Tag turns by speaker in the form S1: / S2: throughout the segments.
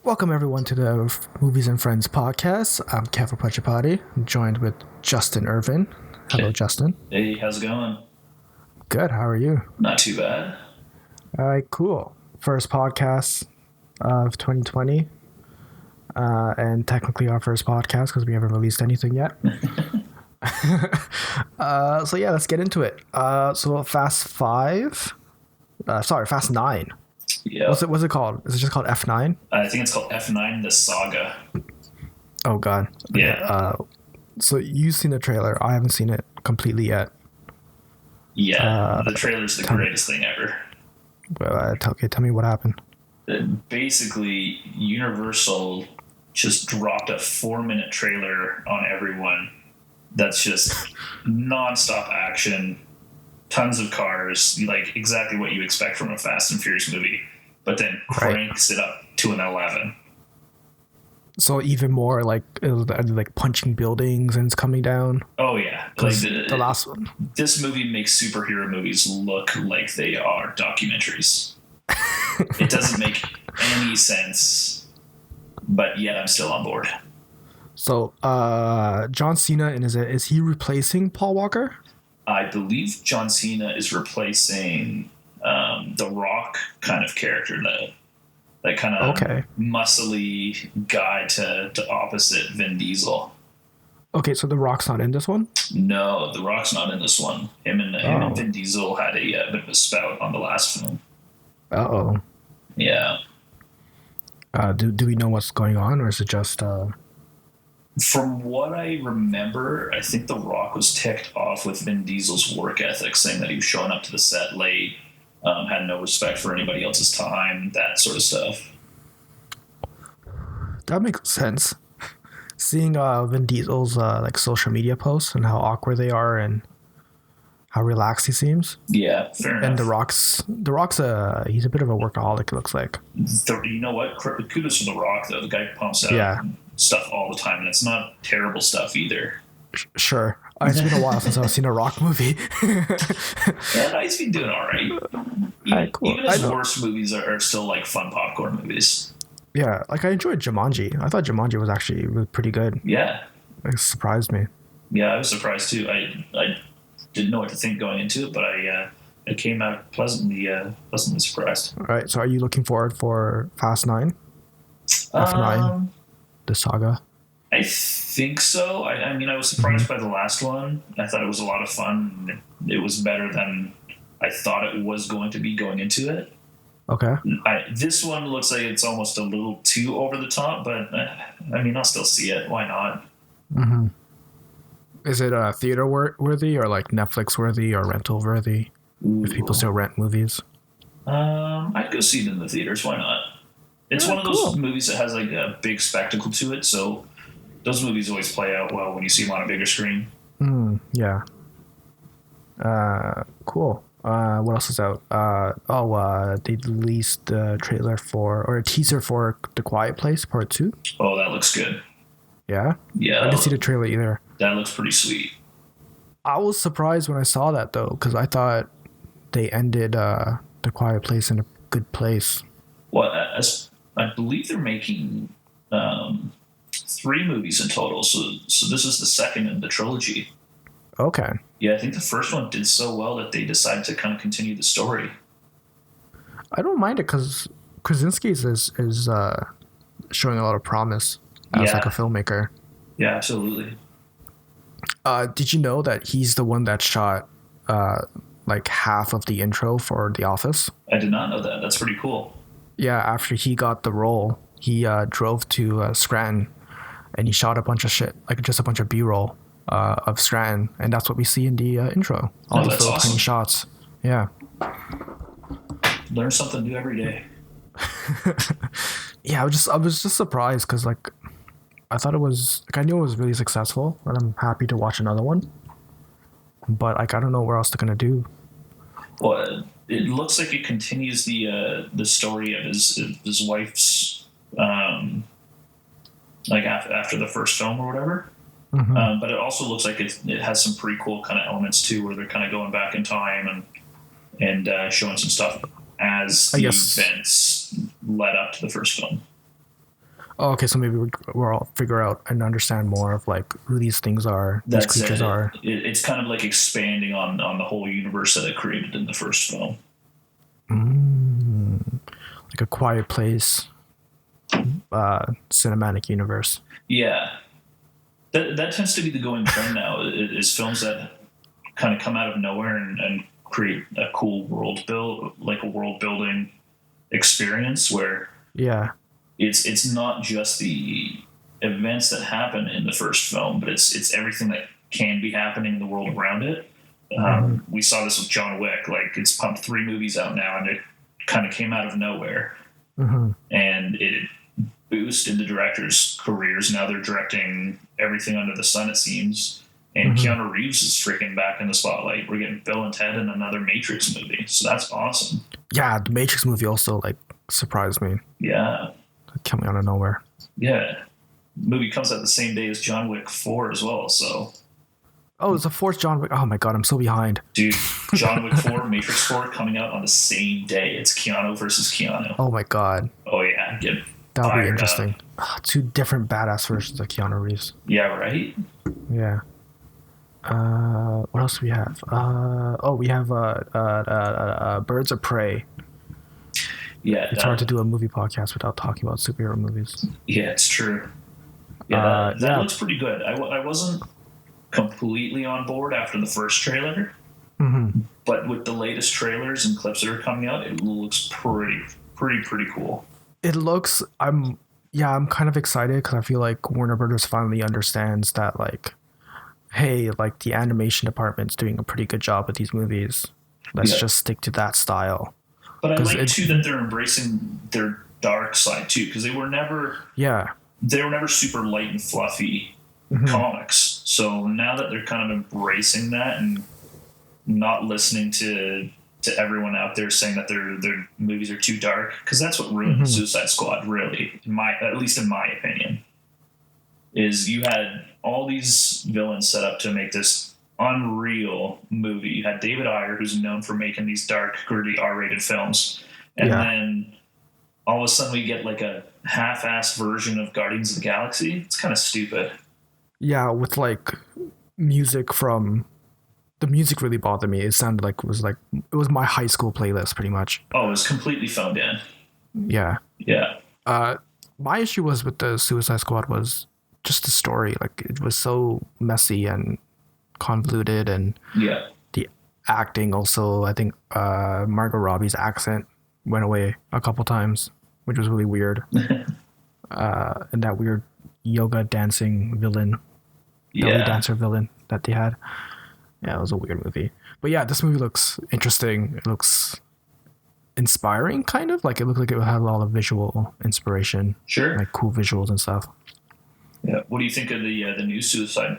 S1: Welcome everyone to the Movies and Friends podcast. I'm Keval Pachapati, joined with Justin Irvin. Hello, Justin.
S2: Hey, how's it going?
S1: Good. How are you?
S2: Not too bad.
S1: All right, cool. First podcast of 2020, and technically our first podcast because we haven't released anything yet. So yeah, let's get into it. So Fast 9.
S2: Yeah.
S1: What's it called? Is it just called F9?
S2: I think it's called F9 The Saga.
S1: Oh God.
S2: Yeah.
S1: So you've seen the trailer. I haven't seen it completely yet.
S2: Yeah. The trailer's the greatest thing ever.
S1: Well, tell me what happened.
S2: Basically, Universal just dropped a 4-minute trailer on everyone that's just non-stop action, tons of cars, like exactly what you expect from a Fast and Furious movie, but then cranks it up to an 11.
S1: So even more like punching buildings and it's coming down.
S2: Oh yeah, like
S1: the last one.
S2: This movie makes superhero movies look like they are documentaries. It doesn't make any sense, but yet I'm still on board.
S1: So John Cena, is he replacing Paul Walker?
S2: I believe John Cena is replacing the Rock kind of character, that kind of muscly guy to opposite Vin Diesel.
S1: Okay, so the Rock's not in this one?
S2: No, the Rock's not in this one. Him and Vin Diesel had a bit of a spout on the last film.
S1: Uh-oh.
S2: Yeah.
S1: Do we know what's going on, or is it just...
S2: From what I remember, I think The Rock was ticked off with Vin Diesel's work ethic, saying that he was showing up to the set late, had no respect for anybody else's time, that sort of stuff.
S1: That makes sense. Seeing Vin Diesel's social media posts and how awkward they are and how relaxed he seems.
S2: Yeah, fair enough.
S1: And The Rock's he's a bit of a workaholic, it looks like.
S2: You know what? Kudos to The Rock, though. The guy pumps out stuff all the time, and it's not terrible stuff either.
S1: Sure. It's been a while since I've seen a Rock movie.
S2: Yeah, he's been doing all right. Even his worst movies are still like fun popcorn movies.
S1: Yeah, like I enjoyed Jumanji. I thought Jumanji was actually really pretty good.
S2: Yeah.
S1: It surprised me.
S2: Yeah, I was surprised too. I didn't know what to think going into it, but I came out pleasantly surprised.
S1: All right, so are you looking forward for Fast 9? F9? The saga?
S2: I think so. I mean, I was surprised by the last one. I thought it was a lot of fun. It was better than I thought it was going to be going into it.
S1: Okay.
S2: This one looks like it's almost a little too over the top, but I mean, I'll still see it. Why not?
S1: Mm-hmm. Is it theater worthy or like Netflix worthy or rental worthy? If people still rent movies?
S2: I'd go see it in the theaters. Why not? It's one of those movies that has like a big spectacle to it, so those movies always play out well when you see them on a bigger screen.
S1: Yeah. Cool. What else is out? They released the trailer or a teaser for The Quiet Place Part 2.
S2: Oh, that looks good.
S1: Yeah?
S2: Yeah.
S1: I didn't see the trailer either.
S2: That looks pretty sweet.
S1: I was surprised when I saw that, though, because I thought they ended The Quiet Place in a good place.
S2: Well, I believe they're making 3 movies in total, so this is the second in the trilogy.
S1: Okay.
S2: Yeah, I think the first one did so well that they decided to kind of continue the story.
S1: I don't mind it because Krasinski is showing a lot of promise as like a filmmaker.
S2: Yeah, absolutely.
S1: Did you know that he's the one that shot like half of the intro for The Office?
S2: I did not know that. That's pretty cool.
S1: Yeah, after he got the role, he drove to Scranton and he shot a bunch of shit, like just a bunch of B-roll of Scranton, and that's what we see in the intro. All those little tiny shots. Yeah.
S2: Learn something new every day.
S1: Yeah, I was just surprised because like I thought it was like I knew it was really successful, and I'm happy to watch another one. But like I don't know where else they're gonna do.
S2: Well, it looks like it continues the story of his wife's like after the first film or whatever. Mm-hmm. But it also looks like it has some pretty cool kind of elements too, where they're kind of going back in time and showing some stuff as the events led up to the first film.
S1: Oh, okay, so maybe we'll all figure out and understand more of like who these things are, these
S2: That's
S1: creatures
S2: it.
S1: are.
S2: It's kind of like expanding on the whole universe that it created in the first film.
S1: Like a Quiet Place cinematic universe.
S2: Yeah, that tends to be the going trend now. Is films that kind of come out of nowhere and create a cool world build, like a world building experience where
S1: Yeah.
S2: it's not just the events that happen in the first film, but it's everything that can be happening in the world around it. We saw this with John Wick. Like, it's pumped 3 movies out now, and it kind of came out of nowhere, and it boosted the directors' careers. Now they're directing everything under the sun, it seems. And Keanu Reeves is freaking back in the spotlight. We're getting Bill and Ted in another Matrix movie, so that's awesome.
S1: Yeah, the Matrix movie also like surprised me.
S2: Yeah,
S1: It came out of nowhere.
S2: yeah. Movie comes out the same day as John Wick 4 as well. So,
S1: Oh, it's a fourth John Wick. Oh my god, I'm so behind.
S2: dude, John Wick 4, Matrix 4 coming out on the same day. It's Keanu versus Keanu.
S1: Oh my god,
S2: Oh yeah, get
S1: that'll be
S2: fired
S1: interesting.
S2: up.
S1: 2 different badass versions of Keanu Reeves.
S2: Yeah, right.
S1: Yeah. What else do we have? We have Birds of Prey.
S2: Yeah,
S1: It's hard to do a movie podcast without talking about superhero movies.
S2: Yeah, it's true. Yeah, that
S1: yeah.
S2: looks pretty good. I wasn't completely on board after the first trailer, but with the latest trailers and clips that are coming out, it looks pretty cool.
S1: It looks. I'm kind of excited because I feel like Warner Brothers finally understands that, like, hey, like the animation department's doing a pretty good job with these movies. Let's just stick to that style.
S2: But I like too that they're embracing their dark side too, because they were never super light and fluffy comics. So now that they're kind of embracing that and not listening to everyone out there saying that their movies are too dark, because that's what ruined Suicide Squad, really, at least in my opinion, is you had all these villains set up to make this unreal movie. You had David Ayer, who's known for making these dark, gritty, R-rated films, and then all of a sudden we get like a half-assed version of Guardians of the Galaxy. It's kind of stupid.
S1: Yeah, with like music from the music really bothered me. It sounded like it was my high school playlist pretty much.
S2: Oh, it was completely phoned in.
S1: Yeah.
S2: Yeah.
S1: My issue was with the Suicide Squad was just the story. Like, it was so messy and convoluted, and the acting also. I think Margot Robbie's accent went away a couple times, which was really weird. And that weird yoga dancing villain, belly dancer villain that they had. Yeah, it was a weird movie. But yeah, this movie looks interesting. It looks inspiring, kind of. Like, it looked like it had a lot of visual inspiration.
S2: Sure.
S1: Like cool visuals and stuff.
S2: Yeah. What do you think of the new Suicide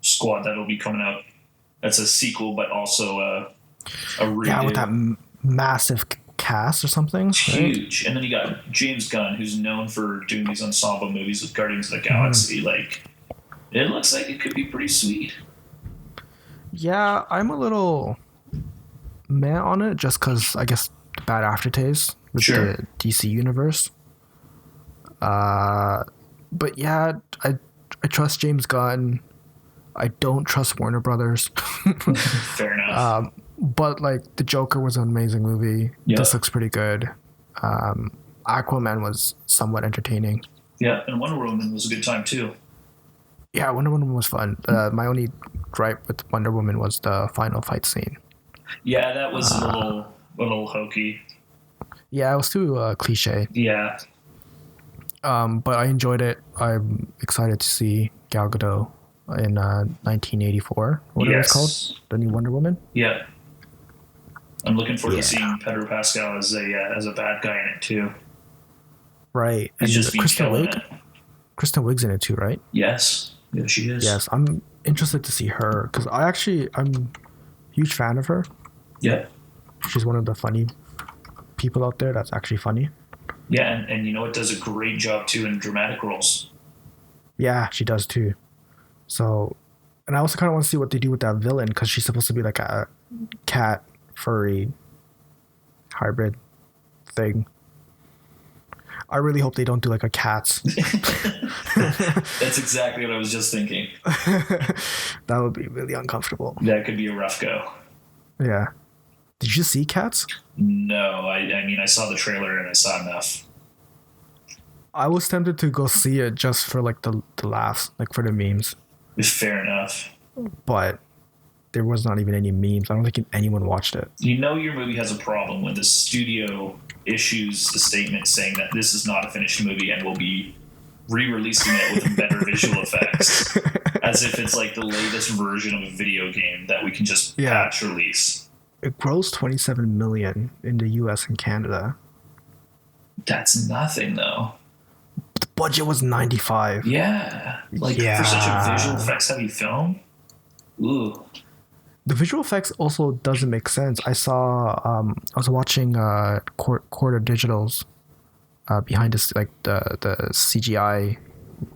S2: Squad that'll be coming out? That's a sequel, but also a redo.
S1: Yeah, with that massive cast or something.
S2: It's huge. And then you got James Gunn, who's known for doing these ensemble movies with Guardians of the Galaxy. Like, it looks like it could be pretty sweet.
S1: Yeah, I'm a little meh on it just because I guess the bad aftertaste with the DC universe. But yeah, I trust James Gunn. I don't trust Warner Brothers.
S2: Fair enough.
S1: But like, the Joker was an amazing movie. Yep. This looks pretty good. Aquaman was somewhat entertaining.
S2: Yeah, and Wonder Woman was a good time too.
S1: Yeah, Wonder Woman was fun. My only gripe with Wonder Woman was the final fight scene.
S2: Yeah, that was a little hokey.
S1: Yeah, it was too cliche.
S2: Yeah.
S1: But I enjoyed it. I'm excited to see Gal Gadot in 1984. What it was called? The new Wonder Woman?
S2: Yeah. I'm looking forward to seeing Pedro Pascal as a bad guy in it too.
S1: Right.
S2: He's just
S1: Kristen Wiig? Kristen Wiig's in it too, right?
S2: Yes. Yeah, she is.
S1: Yes, I'm interested to see her because I'm a huge fan of her.
S2: Yeah.
S1: She's one of the funny people out there that's actually funny.
S2: Yeah, and you know, it does a great job too in dramatic roles.
S1: Yeah, she does too. So, and I also kind of want to see what they do with that villain because she's supposed to be like a cat furry hybrid thing. I really hope they don't do like a Cats.
S2: That's exactly what I was just thinking.
S1: That would be really uncomfortable.
S2: That could be a rough go.
S1: Yeah. Did you see Cats?
S2: No, I mean, I saw the trailer and I saw enough.
S1: I was tempted to go see it just for like the laughs, like for the memes.
S2: Fair enough.
S1: But there was not even any memes. I don't think anyone watched it.
S2: You know your movie has a problem when the studio issues a statement saying that this is not a finished movie and will be re-releasing it with better visual effects. As if it's like the latest version of a video game that we can just patch release.
S1: It grossed $27 million in the US and Canada.
S2: That's nothing, though.
S1: The budget was 95.
S2: Yeah. For such a visual effects heavy film? Ooh.
S1: The visual effects also doesn't make sense. I was watching Quarter Digital's behind this, like the CGI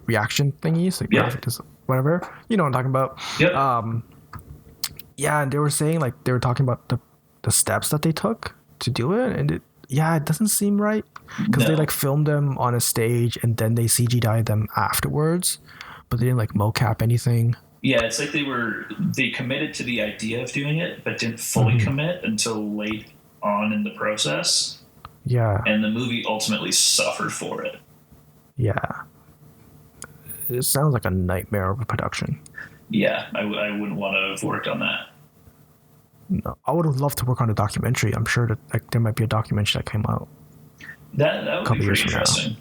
S1: reaction thingies, like graphic, whatever. You know what I'm talking about.
S2: Yep.
S1: Yeah, and they were saying, like, they were talking about the steps that they took to do it, and it doesn't seem right, because they like filmed them on a stage and then they CGI'd them afterwards, but they didn't like mocap anything.
S2: Yeah, it's like they committed to the idea of doing it, but didn't fully commit until late on in the process.
S1: Yeah.
S2: And the movie ultimately suffered for it.
S1: Yeah. It sounds like a nightmare of a production.
S2: Yeah, I wouldn't want to have worked on that.
S1: No, I would have loved to work on a documentary. I'm sure that like there might be a documentary that came out.
S2: That would be pretty interesting.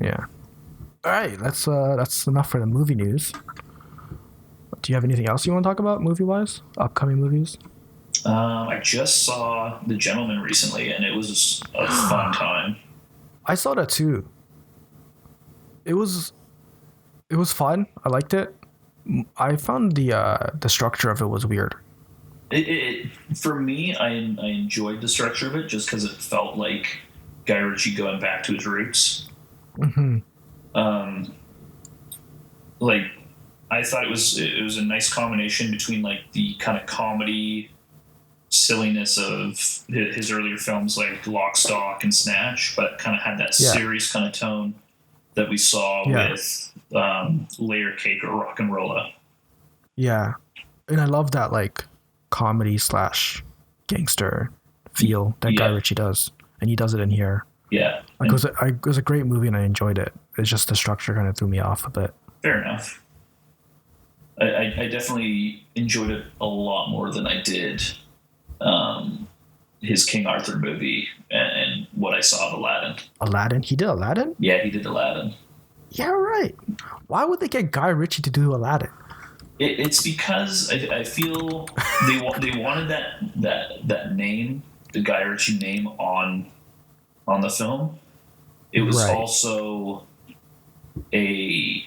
S1: Yeah. All right, that's enough for the movie news. Do you have anything else you want to talk about movie-wise? Upcoming movies?
S2: I just saw The Gentleman recently, and it was a fun time.
S1: I saw that too. It was fun. I liked it. I found the structure of it was weird.
S2: For me, I enjoyed the structure of it just because it felt like Guy Ritchie going back to his roots.
S1: Mm-hmm.
S2: Like, I thought it was a nice combination between like the kind of comedy silliness of his earlier films like Lock, Stock, and Snatch, but kind of had that serious kind of tone that we saw with Layer Cake or Rock and Rolla. Yeah, and I love that like comedy / gangster feel that Guy Ritchie does, and he does it in here. Yeah, like it was a great movie, and I enjoyed it. It's just the structure kind of threw me off a bit. Fair enough. I definitely enjoyed it a lot more than I did his King Arthur movie and what I saw of Aladdin. Aladdin? He did Aladdin? Yeah, he did Aladdin. Yeah, right. Why would they get Guy Ritchie to do Aladdin? It's because I feel they wanted that name, the Guy Ritchie name on the film. It was also a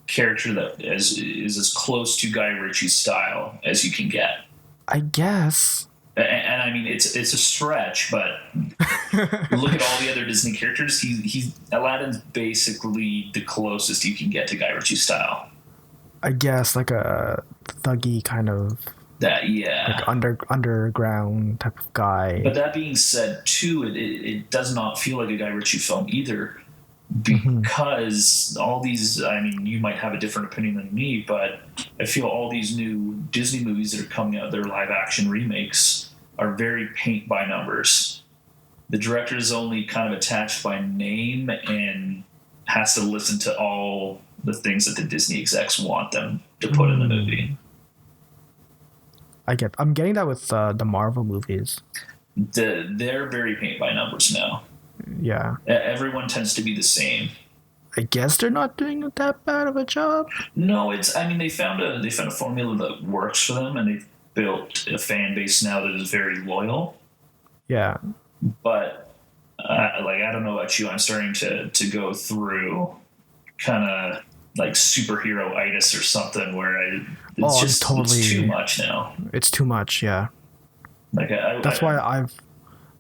S2: character that is as close to Guy Ritchie's style as you can get. I guess. And I mean, it's a stretch, but look at all the other Disney characters. He's Aladdin's basically the closest you can get to Guy Ritchie's style. I guess like a thuggy kind of like underground type of guy. But that being said, too, it does not feel like a Guy Ritchie film either, because all these. I mean, you might have a different opinion than me, but I feel all these new Disney movies that are coming out, their live action remakes, are very paint by numbers. The director is only kind of attached by name and has to listen to all the things that the Disney execs want them to put in the movie. I'm getting that with the Marvel movies. They're very paint by numbers now. Yeah. Everyone tends to be the same. I guess they're not doing that bad of a job. No, they found a formula that works for them, and they've built a fan base now that is very loyal. Yeah. But I don't know about you, I'm starting to go through kind of like superhero-itis or something where it's too much now. It's too much, yeah. Like that's why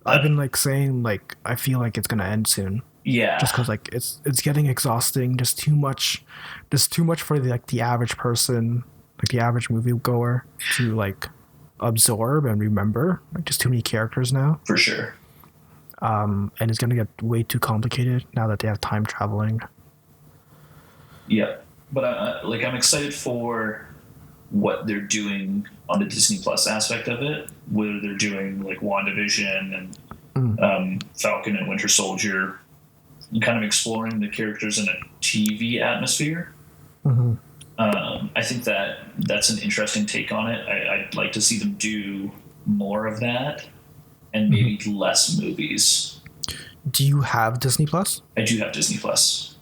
S2: I've been like saying like I feel like it's gonna end soon. Yeah. Just because like it's getting exhausting. Just too much for the average person, like the average moviegoer to like absorb and remember. Like just too many characters now. For sure.
S1: and it's gonna get way too complicated now that they have time traveling.
S2: Yeah, but I'm excited for what they're doing on the Disney Plus aspect of it, where they're doing like WandaVision and Falcon and Winter Soldier, and kind of exploring the characters in a TV atmosphere. I think that's an interesting take on it. I'd like to see them do more of that and maybe less movies.
S1: Do you have Disney Plus?
S2: I do have Disney Plus.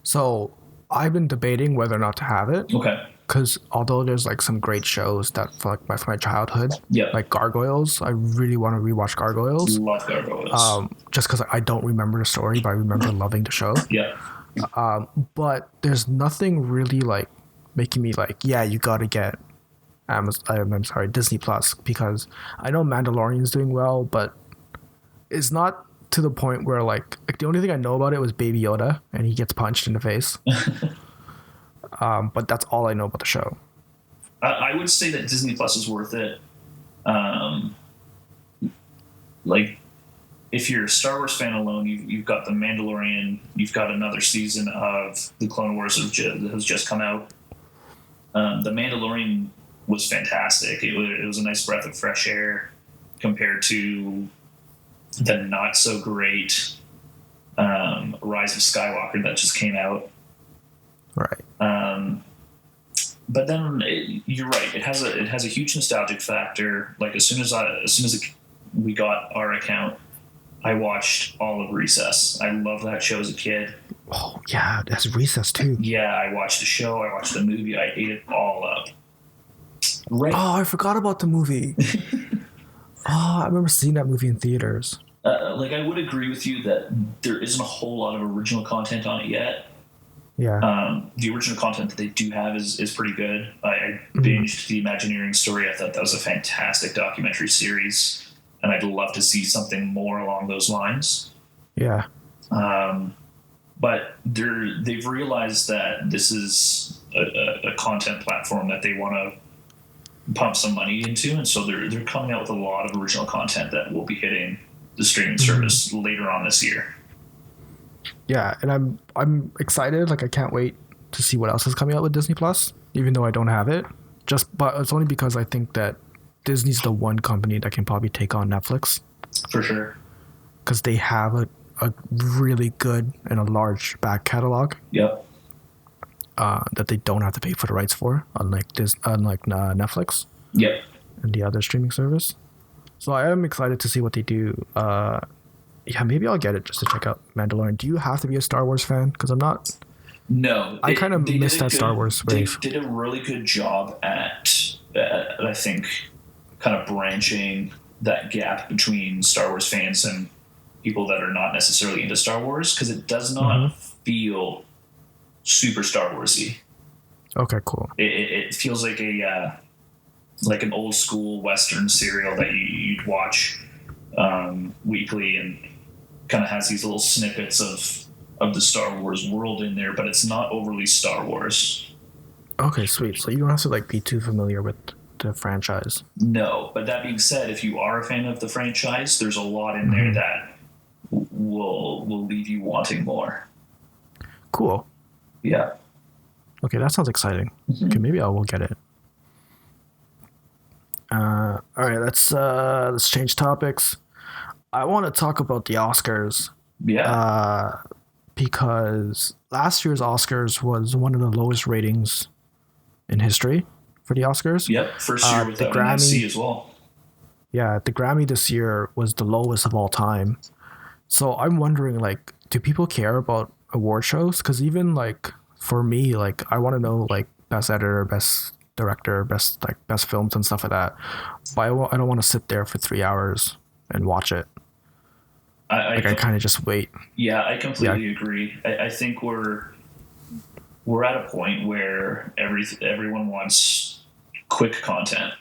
S1: So I've been debating whether or not to have it.
S2: Okay.
S1: Because although there's like some great shows that from my childhood, like Gargoyles, I really want to rewatch Gargoyles.
S2: Love Gargoyles.
S1: Just because I don't remember the story, but I remember loving the show.
S2: Yeah.
S1: But there's nothing really like making me like, yeah, you gotta get Disney Plus, because I know Mandalorian's doing well, but it's not to the point where like the only thing I know about it was Baby Yoda and he gets punched in the face. But that's all I know about the show.
S2: I would say that Disney Plus is worth it. If you're a Star Wars fan alone, you've got The Mandalorian, you've got another season of The Clone Wars that has just come out. The Mandalorian was fantastic. It was a nice breath of fresh air compared to the not so great Rise of Skywalker that just came out.
S1: Right.
S2: But then you're right. It has a huge nostalgic factor. Like as soon as we got our account, I watched all of Recess. I loved that show as a kid.
S1: Oh yeah, that's Recess too.
S2: Yeah, I watched the show. I watched the movie. I ate it all up.
S1: Right. Oh, I forgot about the movie. I remember seeing that movie in theaters.
S2: I would agree with you that there isn't a whole lot of original content on it yet.
S1: Yeah.
S2: The original content that they do have is pretty good. I binged the Imagineering story. I thought that was a fantastic documentary series, and I'd love to see something more along those lines.
S1: Yeah.
S2: But they've realized that this is a content platform that they want to pump some money into, and so they're coming out with a lot of original content that will be hitting the streaming service later on this year.
S1: Yeah, and I'm excited. Like I can't wait to see what else is coming out with Disney Plus, even though I don't have it. But it's only because I think that Disney's the one company that can probably take on Netflix.
S2: For sure.
S1: Because they have a really good and a large back catalog.
S2: Yep.
S1: That they don't have to pay for the rights for, unlike Netflix.
S2: Yep.
S1: And the other streaming service. So I am excited to see what they do. Yeah, maybe I'll get it just to check out Mandalorian. Do you have to be a Star Wars fan? Because I'm not.
S2: No.
S1: I kind of missed that Star Wars wave.
S2: They did a really good job at I think, kind of branching that gap between Star Wars fans and people that are not necessarily into Star Wars, because it does not feel super Star Warsy.
S1: Okay, cool.
S2: It feels like like an old school Western serial that you'd watch weekly, and kind of has these little snippets of the Star Wars world in there, but it's not overly Star Wars.
S1: Okay, sweet. So you don't have to be too familiar with the franchise.
S2: No, but that being said, if you are a fan of the franchise, there's a lot in there that will leave you wanting more.
S1: Cool.
S2: Yeah.
S1: Okay, that sounds exciting. Okay, maybe I will get it. All right, let's change topics. I want to talk about the Oscars.
S2: Yeah.
S1: Because last year's Oscars was one of the lowest ratings in history for the Oscars.
S2: Yep, first year without an MC as well.
S1: Yeah, the Grammy this year was the lowest of all time. So I'm wondering, do people care about award shows? Because even for me, I want to know best editor, best director, best films and stuff like that. But I don't want to sit there for 3 hours and watch it. I kind of just wait.
S2: Yeah, I completely agree. I think we're at a point where everyone wants quick content.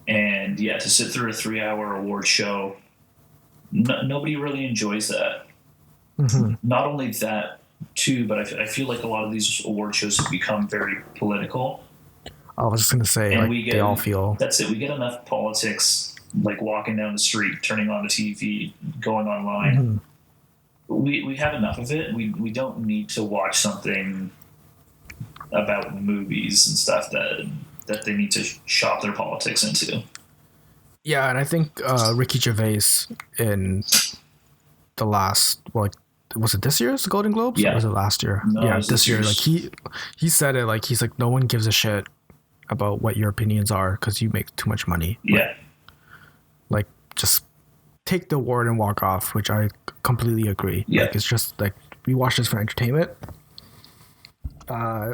S2: And yeah, to sit through a 3-hour award show, nobody really enjoys that. Not only that too, but I feel like a lot of these award shows have become very political.
S1: I was just going to say, they all feel...
S2: That's it. We get enough politics like walking down the street, turning on the TV, going online. We have enough of it. We don't need to watch something about movies and stuff that they need to shop their politics into.
S1: Yeah, and I think Ricky Gervais in the last, was it this year's Golden Globes?
S2: Yeah.
S1: Or was it last year?
S2: No,
S1: yeah,
S2: this
S1: year.
S2: year's.
S1: Like he said it, like he's like, no one gives a shit about what your opinions are because you make too much money.
S2: Yeah.
S1: Like just take the award and walk off, which I completely agree.
S2: Yeah.
S1: Like it's just like we watch this for entertainment.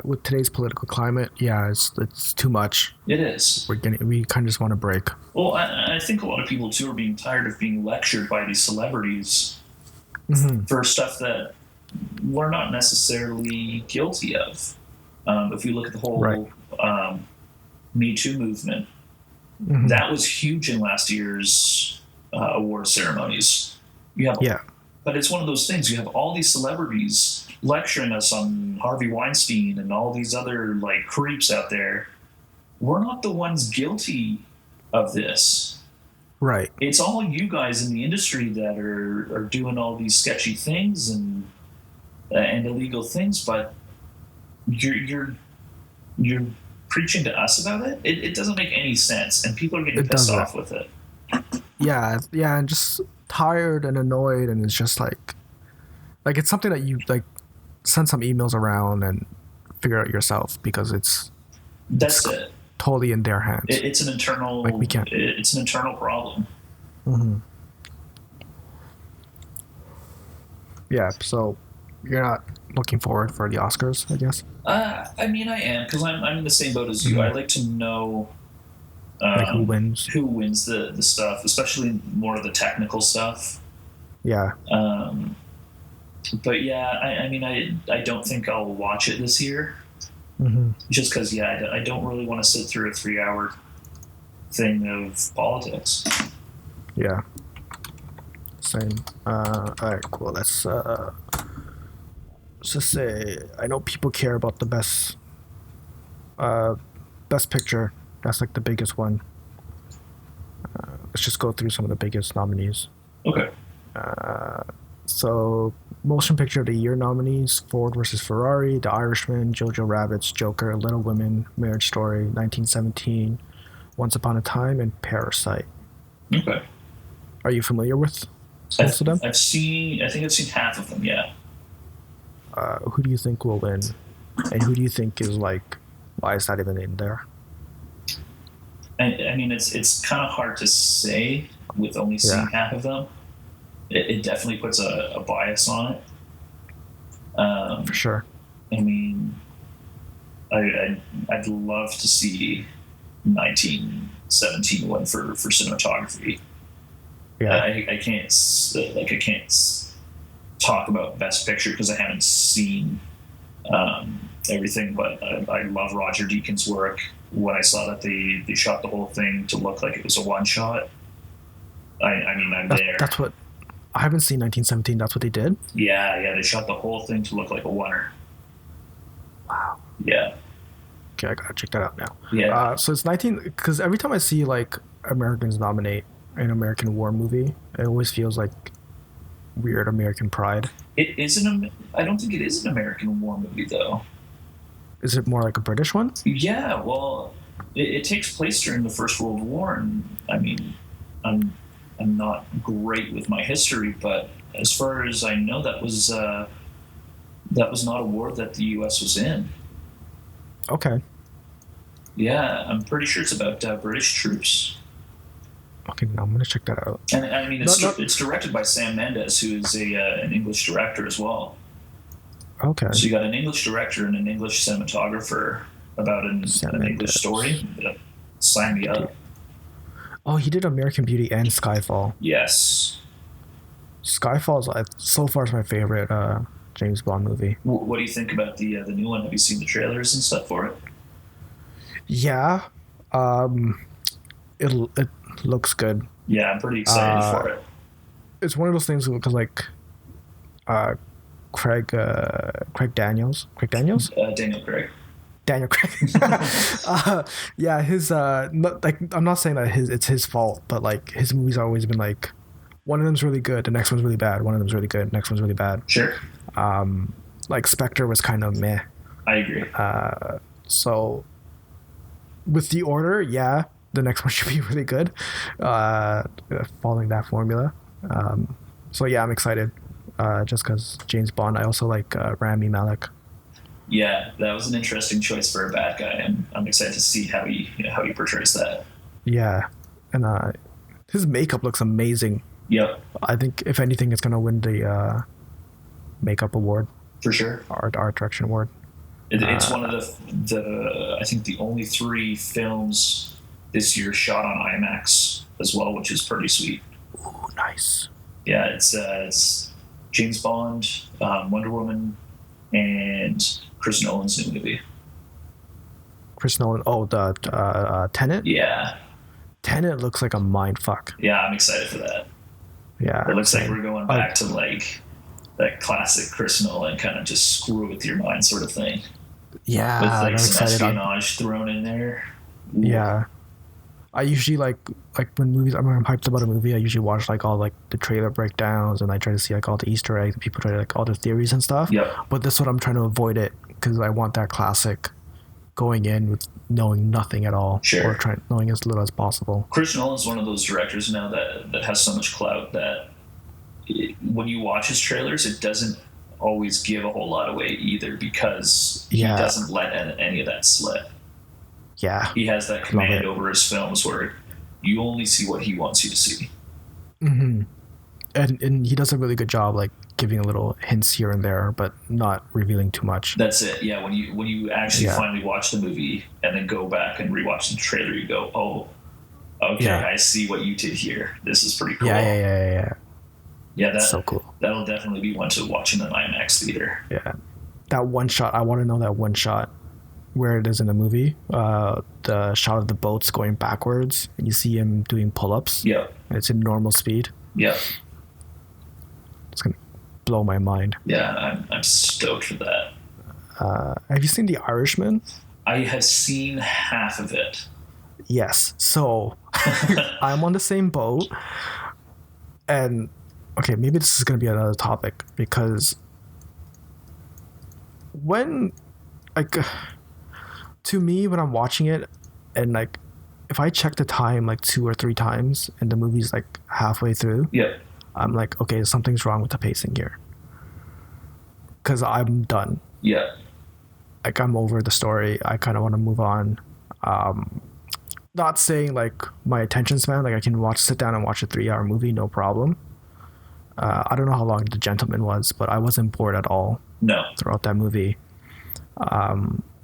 S1: With today's political climate, yeah, it's too much.
S2: It is.
S1: We kind of just want to break.
S2: Well, I think a lot of people too are being tired of being lectured by these celebrities for stuff that we're not necessarily guilty of. If you look at the whole Me Too movement, that was huge in last year's award ceremonies. But it's one of those things. You have all these celebrities lecturing us on Harvey Weinstein and all these other like creeps out there. We're not the ones guilty of this.
S1: Right.
S2: It's all you guys in the industry that are doing all these sketchy things and illegal things, but you're preaching to us about it. It doesn't make any sense, and people are getting pissed off with it.
S1: Yeah, and just tired and annoyed, and it's just like it's something that you like send some emails around and figure out yourself because it's totally in their hands.
S2: It's an internal
S1: we can't.
S2: It's an internal problem.
S1: Yeah, so you're not looking forward for the Oscars, I guess?
S2: I mean, I am, because I'm in the same boat as you. I like to know
S1: who wins.
S2: Who wins the stuff, especially more of the technical stuff.
S1: Yeah.
S2: But yeah, I mean, I don't think I'll watch it this year. Just because, I don't really want to sit through a 3-hour thing of politics.
S1: Yeah. Same. All right, cool. Let's just say I know people care about the best picture. That's like the biggest one. Let's just go through some of the biggest nominees.
S2: Okay.
S1: So, motion picture of the year nominees: Ford versus Ferrari, The Irishman, Jojo Rabbit's Joker, Little Women, Marriage Story, 1917, Once Upon a Time, and Parasite.
S2: Okay.
S1: Are you familiar with most of them?
S2: I think I've seen half of them, yeah.
S1: Who do you think will win? And who do you think is like, why is that even in there?
S2: I mean, it's kind of hard to say with only seeing half of them. It definitely puts a bias on it.
S1: For sure.
S2: I mean, I'd love to see 1917 win for cinematography.
S1: Yeah.
S2: I can't talk about Best Picture because I haven't seen everything, but I love Roger Deakins' work. When I saw that they shot the whole thing to look like it was a one shot, I mean, I'm there.
S1: That's what I haven't seen 1917. That's what they did.
S2: Yeah, they shot the whole thing to look like a oneer.
S1: Wow.
S2: Yeah.
S1: Okay, I gotta check that out now.
S2: Yeah.
S1: So it's 19 because every time I see like Americans nominate an American war movie, it always feels like weird American pride.
S2: It isn't. I don't think it is an American war movie though.
S1: Is it more like a British one?
S2: Yeah. Well, it takes place during the First World War, and I mean, I'm not great with my history, but as far as I know, that was not a war that the U.S. was in.
S1: Okay.
S2: Yeah, I'm pretty sure it's about British troops.
S1: Okay, now I'm gonna check that out.
S2: And I mean, it's directed by Sam Mendes, who is an English director as well.
S1: Okay.
S2: So you got an English director and an English cinematographer about an English story. Sign me up.
S1: Oh, he did American Beauty and Skyfall.
S2: Yes.
S1: Skyfall is so far is my favorite James Bond movie.
S2: What do you think about the new one? Have you seen the trailers and stuff for it?
S1: Yeah. It looks good.
S2: Yeah, I'm pretty excited for it.
S1: It's one of those things because like Craig Daniels.
S2: Daniel Craig.
S1: Daniel Craig. Yeah, his like I'm not saying that it's his fault, but like his movies have always been like one of them's really good, the next one's really bad. One of them's really good, the next one's really bad.
S2: Sure.
S1: Like Spectre was kind of meh.
S2: I agree.
S1: So with The Order, yeah, the next one should be really good. Following that formula. So yeah, I'm excited. Just because James Bond. I also like Rami Malek.
S2: Yeah, that was an interesting choice for a bad guy, and I'm excited to see how he portrays that.
S1: Yeah, and his makeup looks amazing.
S2: Yep.
S1: I think if anything, it's gonna win the makeup award
S2: for sure.
S1: Art direction award.
S2: It's one of the I think the only 3 films this year shot on IMAX as well, which is pretty sweet.
S1: Ooh, nice.
S2: Yeah, it's James Bond, Wonder Woman, and Chris Nolan's new movie.
S1: Chris Nolan. Oh, the Tenet.
S2: Yeah.
S1: Tenet looks like a mind fuck.
S2: Yeah, I'm excited for that.
S1: Yeah.
S2: It looks like we're going back to like that classic Chris Nolan kind of just screw with your mind sort of thing.
S1: Yeah,
S2: with like
S1: I'm
S2: some
S1: excited.
S2: espionage thrown in there. Ooh.
S1: Yeah. I usually like when movies. I'm hyped about a movie. I usually watch like all like the trailer breakdowns, and I try to see like all the Easter eggs. People try to like all the theories and stuff.
S2: Yep.
S1: But this one I'm trying to avoid it because I want that classic going in with knowing nothing at all,
S2: sure,
S1: or knowing as little as possible.
S2: Chris Nolan's one of those directors now that has so much clout that when you watch his trailers, it doesn't always give a whole lot away either because he doesn't let any of that slip.
S1: Yeah.
S2: He has that command over his films where you only see what he wants you to see.
S1: Mm-hmm. And he does a really good job like giving a little hints here and there, but not revealing too much.
S2: That's it. Yeah, when you actually finally watch the movie and then go back and rewatch the trailer, you go, oh, okay, I see what you did here. This is pretty cool.
S1: Yeah.
S2: Yeah, that's
S1: so cool.
S2: That'll definitely be one to watch in an IMAX theater.
S1: Yeah. That one shot, I want to know that one shot where it is in the movie. The shot of the boats going backwards and you see him doing pull-ups.
S2: Yeah.
S1: And it's in normal speed.
S2: Yeah.
S1: It's going to blow my mind.
S2: Yeah, I'm stoked for that.
S1: Have you seen The Irishman?
S2: I have seen half of it.
S1: Yes. So I'm on the same boat. And okay, maybe this is going to be another topic because when, like, to me, when I'm watching it and, like, if I check the time, like, 2 or 3 times and the movie's, like, halfway through, I'm like, okay, something's wrong with the pacing here. Because I'm done.
S2: Yeah.
S1: Like, I'm over the story. I kind of want to move on. Not saying, like, my attention span, like, I can sit down and watch a 3-hour movie, no problem. I don't know how long The Gentleman was, but I wasn't bored at all.
S2: No.
S1: Throughout that movie.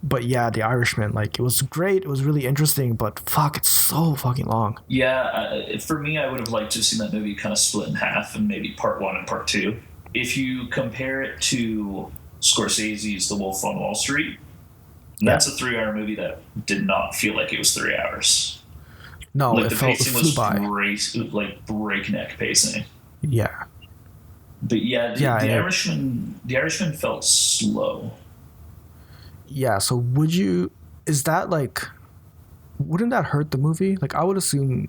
S1: But yeah, The Irishman, like, it was great. It was really interesting, but fuck, it's so fucking long.
S2: Yeah, for me, I would have liked to have seen that movie kind of split in half and maybe part 1 and part 2. If you compare it to Scorsese's The Wolf on Wall Street, that's a 3-hour movie that did not feel like it was 3 hours.
S1: No,
S2: like,
S1: it flew by.
S2: Great, like breakneck pacing.
S1: Yeah.
S2: But yeah, the Irishman felt slow.
S1: Yeah, so is that like, wouldn't that hurt the movie? Like, I would assume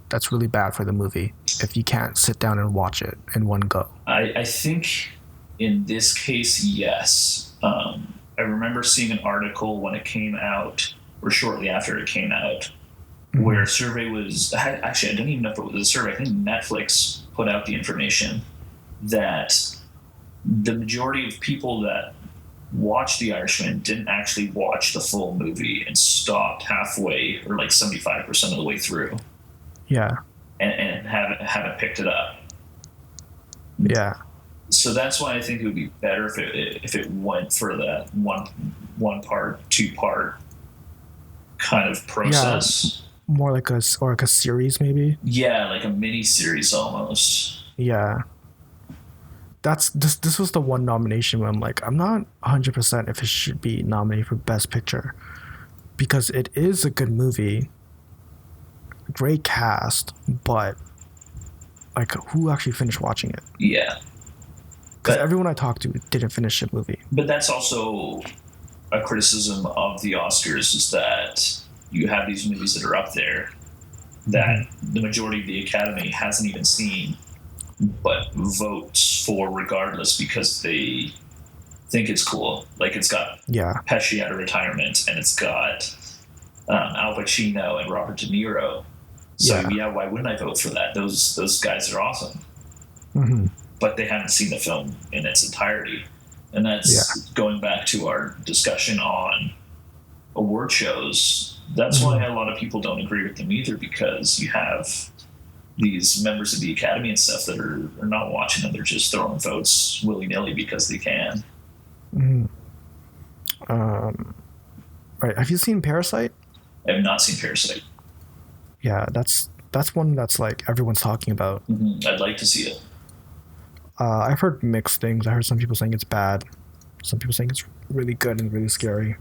S1: that's really bad for the movie if you can't sit down and watch it in one go.
S2: I think in this case, yes. I remember seeing an article when it came out, or shortly after it came out, where a survey was, actually, I don't even know if it was a survey, I think Netflix put out the information that the majority of people that watched The Irishman didn't actually watch the full movie and stopped halfway or like 75% of the way through.
S1: Yeah.
S2: And haven't picked it up.
S1: Yeah.
S2: So that's why I think it would be better if it went for that one part, 2-part kind of process.
S1: Yeah, more like a series maybe.
S2: Yeah, like a mini series almost.
S1: Yeah. This was the one nomination where I'm like, I'm not 100% if it should be nominated for Best Picture because it is a good movie, great cast, but like, who actually finished watching it?
S2: Yeah.
S1: Because everyone I talked to didn't finish the movie.
S2: But that's also a criticism of the Oscars is that you have these movies that are up there that the majority of the Academy hasn't even seen, but votes for regardless because they think it's cool. Like it's got Pesci out of retirement, and it's got Al Pacino and Robert De Niro. So why wouldn't I vote for that? Those guys are awesome. But they haven't seen the film in its entirety. And that's going back to our discussion on award shows. That's why a lot of people don't agree with them either, because you have these members of the Academy and stuff that are not watching them. They're just throwing votes willy-nilly because they can.
S1: Right. Have you seen Parasite?
S2: I have not seen Parasite.
S1: Yeah, that's one that's like everyone's talking about.
S2: I'd like to see it.
S1: I've heard mixed things. I heard some people saying it's bad. Some people saying it's really good and really scary.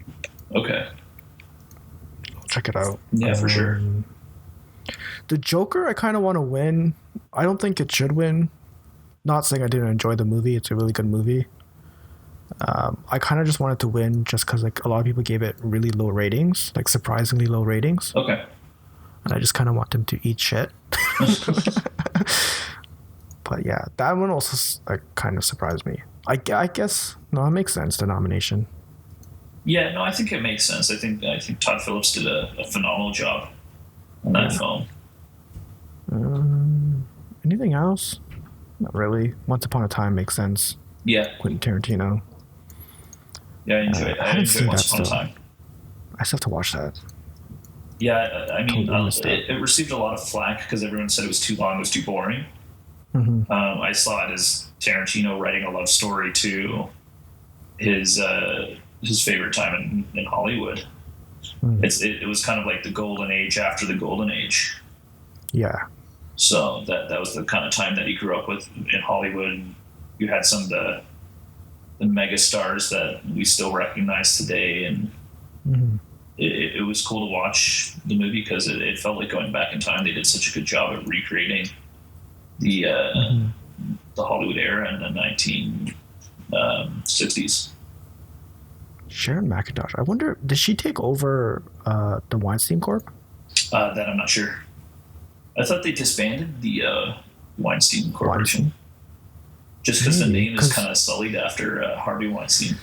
S2: Okay.
S1: I'll check it out.
S2: Yeah, for sure.
S1: The Joker, I kind of want to win. I don't think it should win. Not saying I didn't enjoy the movie. It's a really good movie. I kind of just wanted to win just because like a lot of people gave it really low ratings, like surprisingly low ratings.
S2: Okay.
S1: And I just kind of want them to eat shit. But yeah, that one also like kind of surprised me. I guess no, it makes sense, the nomination.
S2: Yeah, no, I think it makes sense. I think Todd Phillips did a phenomenal job on that film.
S1: Anything else? Not really. Once Upon a Time makes sense.
S2: Yeah.
S1: Quentin Tarantino.
S2: Yeah, I enjoyed it. I enjoyed Once Upon a Time.
S1: I still have to watch that.
S2: Yeah, I mean, it received a lot of flack because everyone said it was too long, it was too boring. I saw it as Tarantino writing a love story to his favorite time in Hollywood. It was kind of like the golden age after the golden age.
S1: Yeah.
S2: So that was the kind of time that he grew up with in Hollywood. You had some of the mega stars that we still recognize today, and it was cool to watch the movie because it felt like going back in time. They did such a good job at recreating the Hollywood era in the 1960s.
S1: Sharon McIntosh. I wonder, did she take over the Weinstein Corp?
S2: That I'm not sure. I thought they disbanded the Weinstein Corporation. Just because the name is kind of sullied after Harvey Weinstein.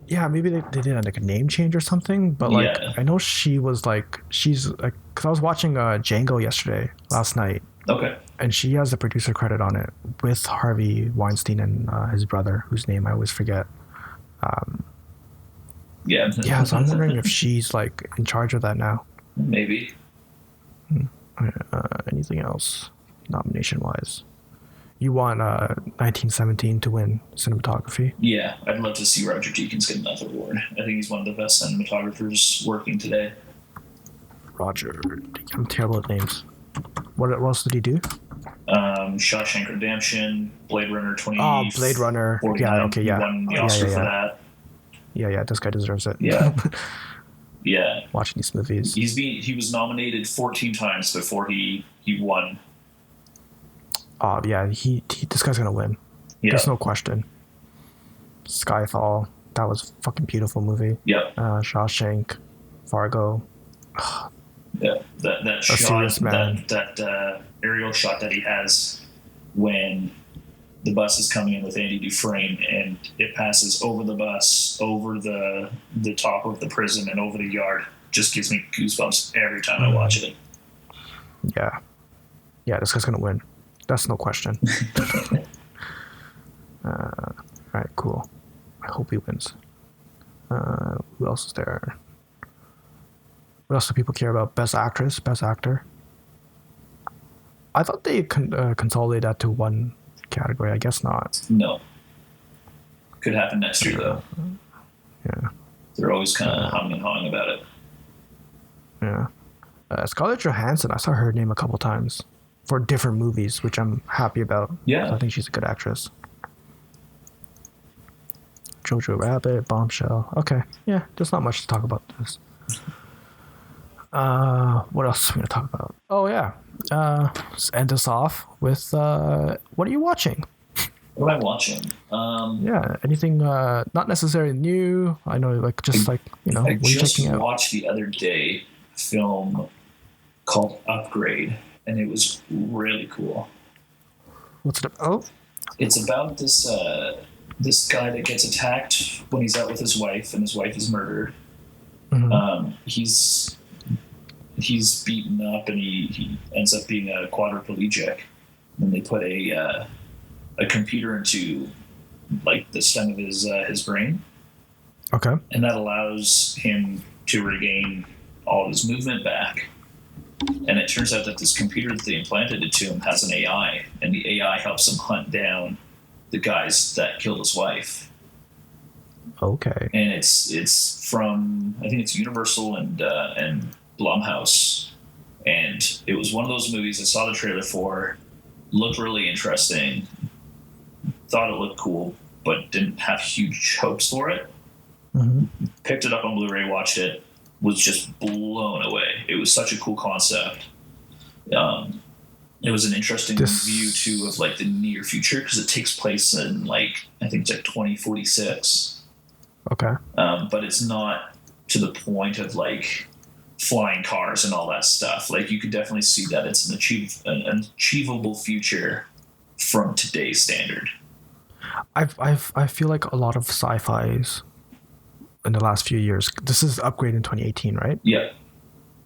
S1: Yeah, maybe they did like a name change or something. But like, I know she's like, because I was watching Django last night.
S2: Okay.
S1: And she has the producer credit on it with Harvey Weinstein and his brother, whose name I always forget.
S2: Yeah,
S1: so I'm wondering if she's like in charge of that now.
S2: Maybe.
S1: Anything else nomination wise? You want 1917 to win cinematography?
S2: Yeah, I'd love to see Roger Deakins get another award. I think he's one of the best cinematographers working today.
S1: Roger, I'm terrible at names. What else did he do?
S2: Shawshank Redemption, Blade Runner 20.
S1: Oh, Blade Runner.
S2: 49.
S1: Yeah, okay, yeah.
S2: He won the Oscar for that.
S1: Yeah, this guy deserves it.
S2: Yeah. Yeah.
S1: Watching these movies.
S2: He was nominated 14 times before he won.
S1: Oh, yeah, this guy's gonna win. Yeah. There's no question. Skyfall, that was a fucking beautiful movie.
S2: Yeah.
S1: Shawshank, Fargo.
S2: Yeah, that shot, that aerial shot that he has when the bus is coming in with Andy Dufresne and it passes over the bus, over the top of the prison and over the yard, just gives me goosebumps every time I watch it.
S1: Yeah, this guy's gonna win. That's no question. All right, cool. I hope he wins. Who else is there? What else do people care about? Best actress, best actor. I thought they consolidated that to one category. I guess not.
S2: No. Could happen next year though.
S1: Yeah.
S2: They're always kind of humming and hawing about it.
S1: Yeah. Scarlett Johansson. I saw her name a couple times for different movies, which I'm happy about.
S2: Yeah.
S1: I think she's a good actress. Jojo Rabbit, Bombshell. Okay. Yeah, there's not much to talk about this. What else are we going to talk about? Oh, yeah. Let's end us off with what are you watching?
S2: What am I watching?
S1: Yeah, anything not necessarily new. I know, like just like
S2: I
S1: what are you
S2: just
S1: checking out?
S2: watched the other day a film called Upgrade, and it was really cool.
S1: What's it? Oh,
S2: It's about this guy that gets attacked when he's out with his wife, and his wife is murdered.
S1: mm-hmm.
S2: He's beaten up, and he ends up being a quadriplegic. And they put a computer into like the stem of his brain,
S1: Okay.
S2: and that allows him to regain all of his movement back. And it turns out that this computer that they implanted into him has an AI, and the AI helps him hunt down the guys that killed his wife.
S1: Okay.
S2: And it's from, I think it's Universal and Blumhouse, and it was one of those movies I saw the trailer for, looked really interesting, thought it looked cool, but didn't have huge hopes for it.
S1: Mm-hmm.
S2: Picked it up on Blu-ray, watched it, was just blown away. It was such a cool concept. It was an interesting view too of like the near future, because it takes place in like, I think it's like 2046.
S1: Okay.
S2: But it's not to the point of like flying cars and all that stuff. Like you could definitely see that it's an achievable future from today's standard.
S1: I feel like a lot of sci-fi's in the last few years. This is Upgrade in 2018, right?
S2: Yeah.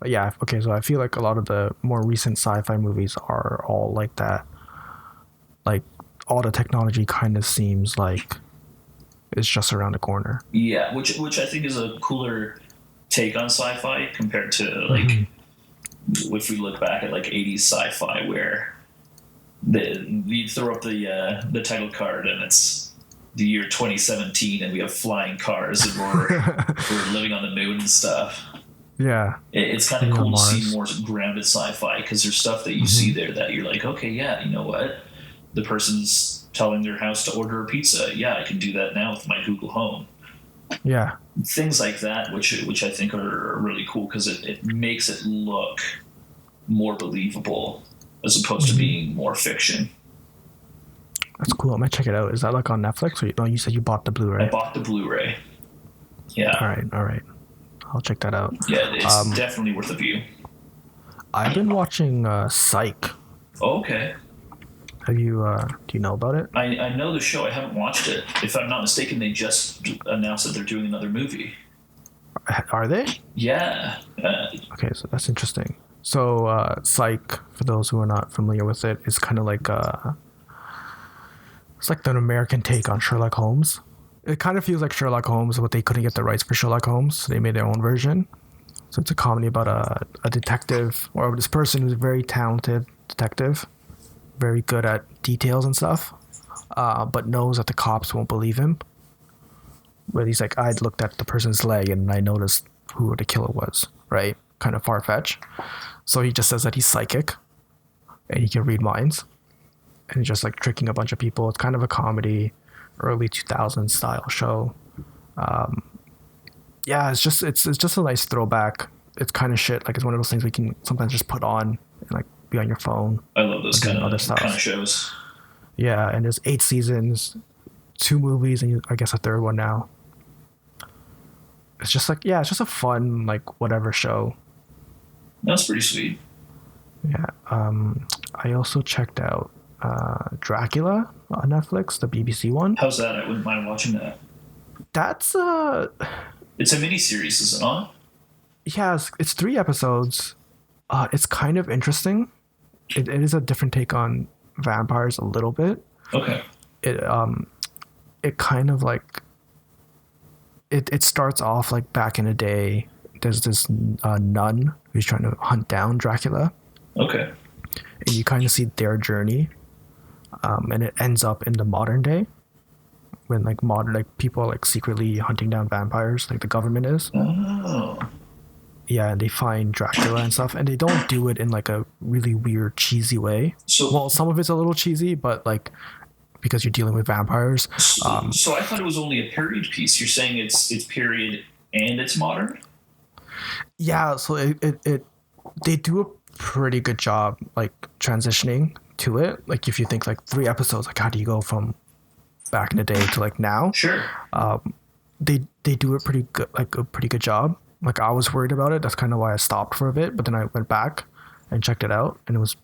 S1: Yeah. Okay. So I feel like a lot of the more recent sci-fi movies are all like that. Like all the technology kind of seems like it's just around the corner.
S2: Yeah, which I think is a cooler take on sci-fi compared to like if we look back at like 80s sci-fi, where you throw up the title card and it's the year 2017 and we have flying cars and we're living on the moon and stuff.
S1: Yeah,
S2: it's kind of cool to see more grounded sci-fi, because there's stuff that you see there that you're like, okay, yeah, you know what, the person's telling their house to order a pizza. Yeah, I can do that now with my Google Home.
S1: Yeah,
S2: things like that, which I think are really cool, because it makes it look more believable as opposed to being more fiction.
S1: That's cool. I might check it out. Is that like on Netflix, or no? You said you bought the Blu-ray.
S2: I bought the Blu-ray. Yeah.
S1: All right. I'll check that out.
S2: Yeah, it's definitely worth a view.
S1: I've been watching Psych.
S2: Oh, okay.
S1: Have you? Do you know about it?
S2: I know the show. I haven't watched it. If I'm not mistaken, they just announced that they're doing another movie.
S1: Are they?
S2: Yeah.
S1: Okay, so that's interesting. So Psych, for those who are not familiar with it, is kind of like it's like an American take on Sherlock Holmes. It kind of feels like Sherlock Holmes, but they couldn't get the rights for Sherlock Holmes, so they made their own version. So it's a comedy about a detective, or this person who's a very talented detective, very good at details and stuff, but knows that the cops won't believe him. But he's like, I looked at the person's leg and I noticed who the killer was, right? Kind of far-fetched. So he just says that he's psychic and he can read minds. And he's just like tricking a bunch of people. It's kind of a comedy, early 2000s style show. Yeah, it's just a nice throwback. It's kind of shit. Like, it's one of those things we can sometimes just put on and like be on your phone.
S2: I love those kind of shows.
S1: Yeah, and there's 8 seasons, 2 movies, and I guess a third one now. It's just like, yeah, it's just a fun, like, whatever show.
S2: That's pretty sweet.
S1: Yeah. I also checked out Dracula on Netflix, the BBC one.
S2: How's that? I wouldn't mind watching that.
S1: That's
S2: it's a miniseries, is it not?
S1: Yeah, it's 3 episodes. It's kind of interesting. It is a different take on vampires a little bit.
S2: Okay.
S1: It kind of like it starts off like back in the day. There's this nun who's trying to hunt down Dracula.
S2: Okay.
S1: And you kind of see their journey, and it ends up in the modern day, when like people are like secretly hunting down vampires, like the government is.
S2: Oh.
S1: Yeah, and they find Dracula and stuff, and they don't do it in like a really weird, cheesy way. Well, some of it's a little cheesy, but like because you're dealing with vampires.
S2: So I thought it was only a period piece. You're saying it's period and it's modern?
S1: Yeah, so it they do a pretty good job like transitioning to it. Like if you think like 3 episodes, like how do you go from back in the day to like now,
S2: Sure.
S1: they do a pretty good job. Like I was worried about it. That's kind of why I stopped for a bit, but then I went back and checked it out, and it was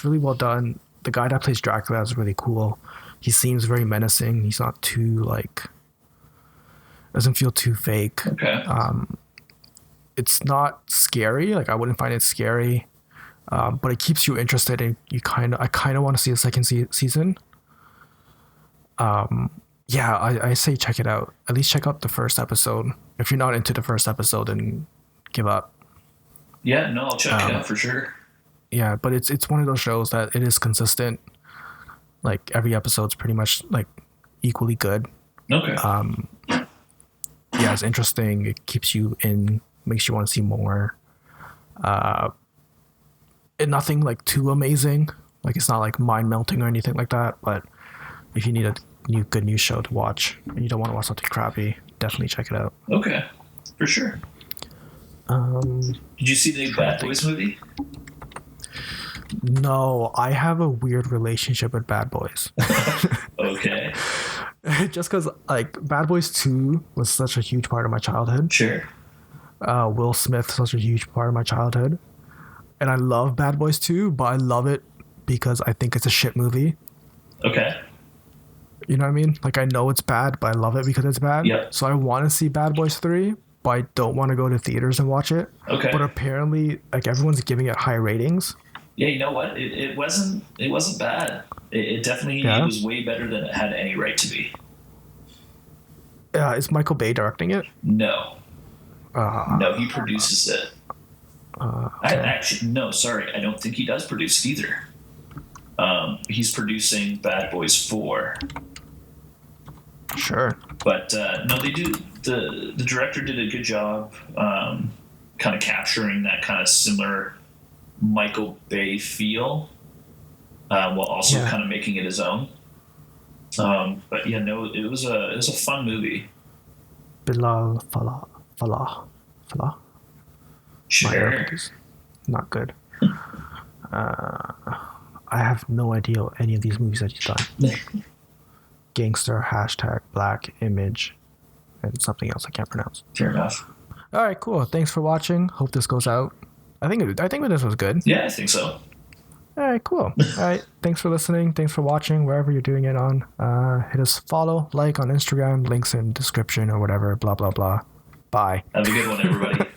S1: really well done. The guy that plays Dracula is really cool. He seems very menacing. He's not too like, doesn't feel too fake.
S2: Okay.
S1: It's not scary. Like I wouldn't find it scary, but it keeps you interested, and I kind of want to see a second season. Yeah, I say check it out. At least check out the first episode. If you're not into the first episode, then give up.
S2: Yeah, no, I'll check it out for sure.
S1: Yeah, but it's one of those shows that it is consistent. Like every episode's pretty much like equally good.
S2: Okay.
S1: Yeah, it's interesting. It keeps you in, makes you want to see more. And nothing like too amazing. Like it's not like mind melting or anything like that. But if you need a good new show to watch and you don't want to watch something crappy, definitely check it out.
S2: Okay, for sure. Did you see the Bad Boys movie?
S1: No, I have a weird relationship with Bad Boys.
S2: Okay.
S1: Just because like Bad Boys 2 was such a huge part of my childhood.
S2: Sure.
S1: Will Smith, such a huge part of my childhood. And I love Bad Boys 2, but I love it because I think it's a shit movie.
S2: Okay.
S1: You know what I mean? Like I know it's bad, but I love it because it's bad.
S2: Yep.
S1: So I want to see Bad Boys 3, but I don't want to go to theaters and watch it.
S2: Okay.
S1: But apparently like everyone's giving it high ratings.
S2: Yeah, you know what? It wasn't bad. It definitely it was way better than it had any right to be.
S1: Is Michael Bay directing it?
S2: No. No, he produces it. No, sorry. I don't think he does produce it either. He's producing Bad Boys 4.
S1: Sure.
S2: But no, they do. The director did a good job kind of capturing that kind of similar Michael Bay feel while also kind of making it his own. But yeah, no, it was a fun movie.
S1: Bilal Falah.
S2: Sure.
S1: Not good. I have no idea what any of these movies that you've done. Gangster, #Black Image, and something else I can't pronounce.
S2: Fair enough.
S1: All right, cool. Thanks for watching. Hope this goes out. I think this was good.
S2: Yeah, I think so.
S1: All right, cool. All right, thanks for listening. Thanks for watching, wherever you're doing it on. Hit us follow, like on Instagram, links in description or whatever, blah, blah, blah. Bye.
S2: Have a good one, everybody.